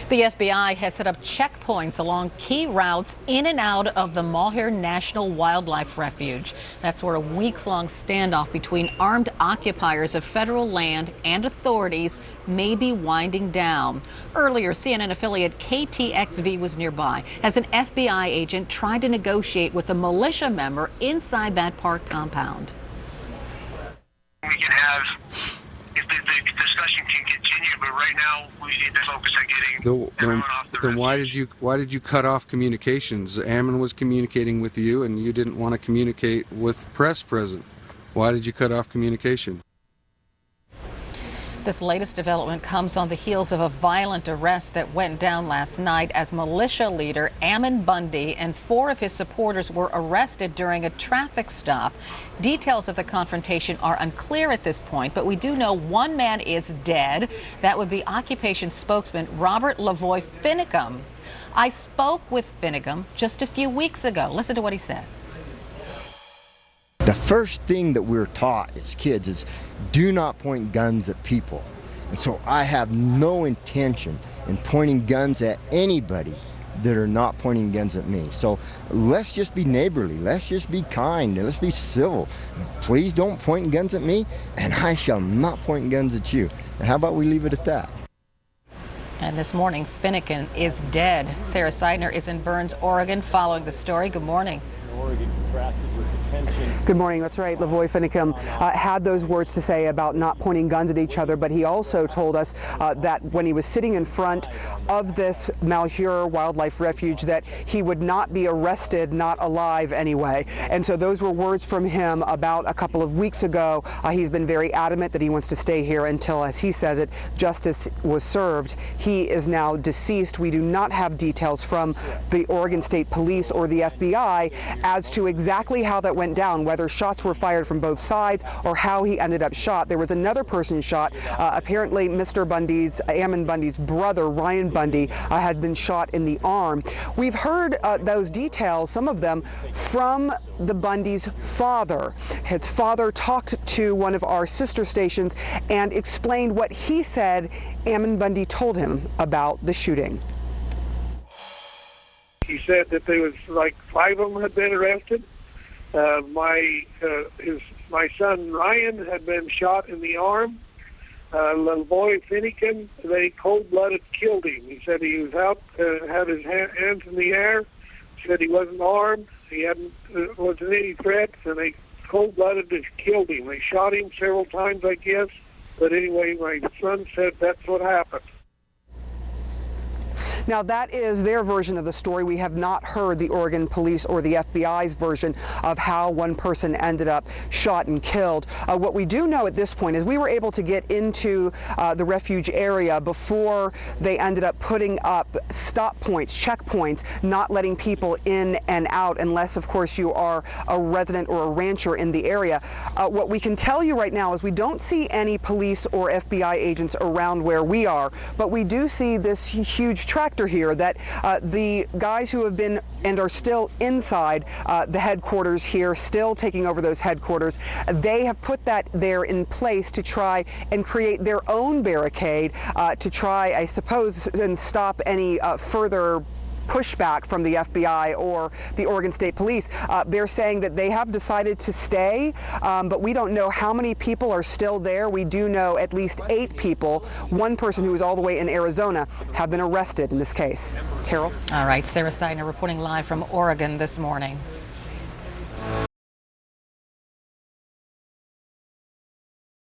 The FBI has set up checkpoints along key routes in and out of the Malheur National Wildlife Refuge. That sort of weeks-long standoff between armed occupiers of federal land and authorities may be winding down. Earlier, CNN affiliate KTXV was nearby as an FBI agent tried to negotiate with a militia member inside that park compound. We can have, if the discussion can continue, but right now we need to focus on getting everyone off the Then why did you cut off communications? Ammon was communicating with you, and you didn't want to communicate with press present. Why did you cut off communication? This latest development comes on the heels of a violent arrest that went down last night as militia leader Ammon Bundy and 4 of his supporters were arrested during a traffic stop. Details of the confrontation are unclear at this point, but we do know one man is dead. That would be Occupation spokesman Robert LaVoy Finicum. I spoke with Finicum just a few weeks ago. Listen to what he says. The first thing that we're taught as kids is do not point guns at people. And so I have no intention in pointing guns at anybody that are not pointing guns at me. So let's just be neighborly, let's just be kind, and let's be civil. Please don't point guns at me, and I shall not point guns at you. And how about we leave it at that? And this morning, Finicum is dead. Sarah Seidner is in Burns, Oregon, following the story. Good morning. Good morning. That's right. LaVoy Finicum had those words to say about not pointing guns at each other, but he also told us that when he was sitting in front of this Malheur Wildlife Refuge that he would not be arrested, not alive anyway. And so those were words from him about a couple of weeks ago. He's been very adamant that he wants to stay here until, as he says it, justice was served. He is now deceased. We do not have details from the Oregon State Police or the FBI as to exactly how that went down, whether shots were fired from both sides or how he ended up shot. There was another person shot. Apparently, Ammon Bundy's brother, Ryan Bundy, had been shot in the arm. We've heard those details, some of them, from the Bundy's father. His father talked to one of our sister stations and explained what he said Ammon Bundy told him about the shooting. He said that there was like 5 of them had been arrested. My son Ryan had been shot in the arm. LaVoy Finicum, they cold-blooded killed him. He said he was out, had his hands in the air. Said he wasn't armed. He wasn't any threats, and they cold-blooded killed him. They shot him several times, I guess. But anyway, my son said that's what happened. Now, that is their version of the story. We have not heard the Oregon Police or the FBI's version of how one person ended up shot and killed. What we do know at this point is we were able to get into the refuge area before they ended up putting up stop points, checkpoints, not letting people in and out unless, of course, you are a resident or a rancher in the area. What we can tell you right now is we don't see any police or FBI agents around where we are, but we do see this huge tractor here that the guys who have been and are still inside the headquarters here, still taking over those headquarters, they have put that there in place to try and create their own barricade to try, I suppose, and stop any further pushback from the FBI or the Oregon State Police. They're saying that they have decided to stay, but we don't know how many people are still there. We do know at least 8 people, one person who was all the way in Arizona, have been arrested in this case. Carol? All right, Sarah Seidner reporting live from Oregon this morning.